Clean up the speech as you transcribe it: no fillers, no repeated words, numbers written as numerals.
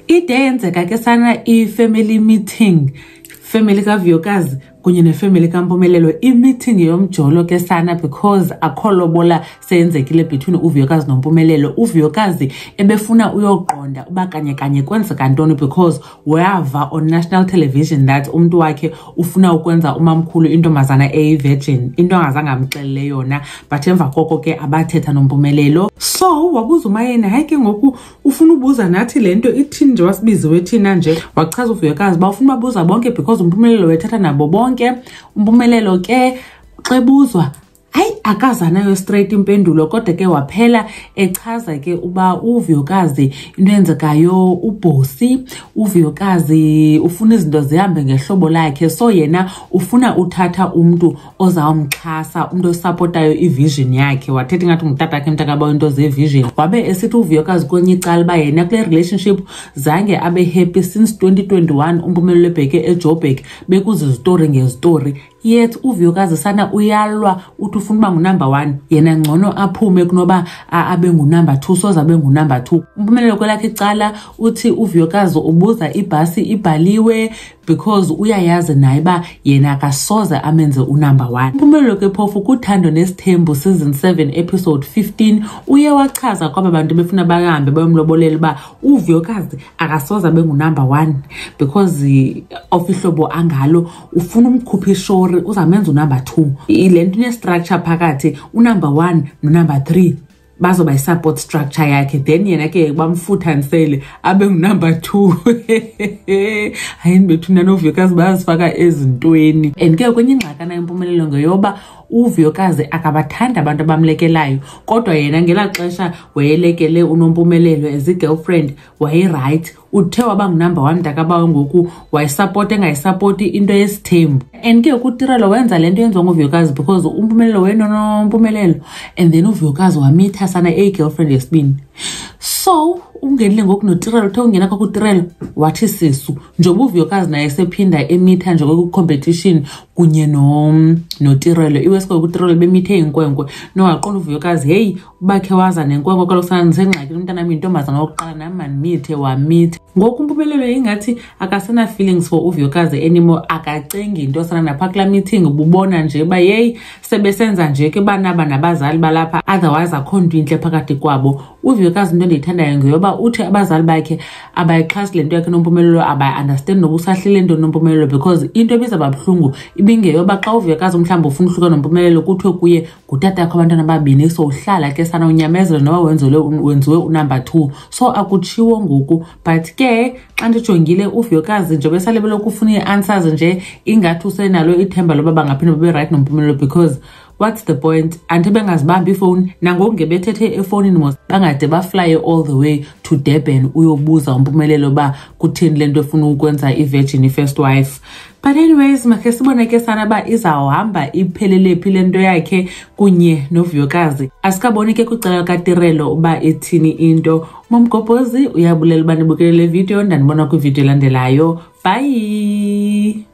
ide yenzeka ke sana i-family meeting, family kaVuyokazi kunye nefamily kaMpumelelo, i-meeting yomjolo ke sana because akholobola seyenzekile between uVuyokazi noMpumelelo. uVuyokazi ebefuna uyoqonda uba kanye kwenzeka ntoni because wava on national television that umuntu wakhe ufuna ukwenza umamkhulu intombazana eyi-virgin, into angazange amxelele yona, but emva koko ke abathetha noMpumelelo. So wabuza uMayeni, hayi ke ngoku ufuna ubuza nathi le nto ithini nje, wasibiziwe thina nje. Wachaza uVuyokazi uba ufuna ubabuza bonke because uMpumelelo wethetha nabo bonke. uMpumelelo ke xebuzwa hayi akazanayo straight impendulo, kodwa ke waphela echaza ke uba uVuyokazi into yenzekayo ubhosi, uVuyokazi ufuna izinto zihambe ngehlobo lakhe, so yena ufuna uthatha umuntu ozawumxhasa, umuntu osupportayo ivision yakhe. Wathetha ngathi ngutata wakhe mntakaba into zevision. Wabe esithi uVuyokazi kwenye icala uba yena kule relationship zange abe happy since 2021 uMpumelelo ebheke eJoburg bekuzizitori ngezitori, yet uVuyokazi sana uyalwa uthi ufuna uba ngu-number 1, yena ngcono aphume kunoba abe ngu-number 2, soze abe ngu-number 2. uMpumelelo kwelakhe icala uthi uVuyokazi ubuza ibhasi ibhaliwe because uyayazi naye ba yena akasoze amenze u-number 1. uMpumelelo ke phofu kuThando Nesithembu season 7 episode 15 uye wachaza kwaba bantu befuna bahambe bayomlobolela ba uVuyokazi akasoze abe ngu-number 1 because of ihlobo angalo ufuna umkhupha ishori uzamenza u-number 2. ile nto ine-structure phakathi u-number 1 no-number 3 bazoba yi-support structure yakhe, then yena ke bamfuthanisele abe ngu-number 2. hayi bethuna noVuyokazi bayazifaka ezintweni. And ke kwenye ingxakana yeMpumelelo ngeyoba uVuyokazi akabathanda abantu abamlekelayo, kodwa yena ngelaa xesha wayelekele uNompumelelo as i-girlfriend wayi-right, uthe waba ngu-number 1 mntakabawo ngoku wayisapoti engayisapoti into yeSithembu. And ke kuTirelo wenza le nto yenziwa nguVuyokazi because uMpumelelo wenoNompumelelo, and then uVuyokazi wamitha sana eyi-girlfriend yesibini. So ungenile ngoku noTirelo, uthe ungena kwakuTirelo wathi sisu njengoba uVuyokazi naye sephinda emitha nje kwi-competition kunye noTirelo. Iweske kuTirelo bemithe inkwenkwe nowaqonda uVuyokazi heyi ubakhe waza nenkwenkwe kaloku sana ndisengxakini umntanam yintombazana wokuqala nam mandimithe, wamitha. Ngoku uMpumelelo ingathi akasena feelings for uVuyokazi anymore, akacengi into sana napha kulaa meeting ububona nje uba yeyi sebesenza nje ke banaba nabazali balapha, otherwise akho nto intle phakathi kwabo. uVuyokazi into endiyithandayo ngeyoba uthi abazali bakhe abayixhasi le nto yakhe noMpumelelo, abayi-understand noba usahlile nto noMpumelelo because into ebizaba buhlungu ibingeyoba xa uVuyokazi mhlawumbi ufuna uhluka noMpumelelo kuthiwe kuye ngutata yakho abantwana ababini, so uhlala ke sana unyamezele noba wenziwe u-number 2, so akutshiwo ngoku. But ke xa ndijongile uVuyokazi njengoba esalebele ukufuna ii-answers nje ingathi usenalo ithemba loba bangaphinda babe right noMpumelelo because what's the point? Anti bengazibambi ifowuni nangoku ngebethethe efowunini mos bangade baflye all the way to Durban uyobuza uMpumelelo ba kuthini le nto efuna ukwenza i-virgin i-first wife. But anyways, makhe sibone ke sana ba izawuhamba iphelele le nto yakhe kunye noVuyokazi. Asikaboni ke kwicala kaTirelo uba ethini into. Momgobhozi uyabulela uba nibukele le video, ndanibona kwivideo elandelayo. Bye.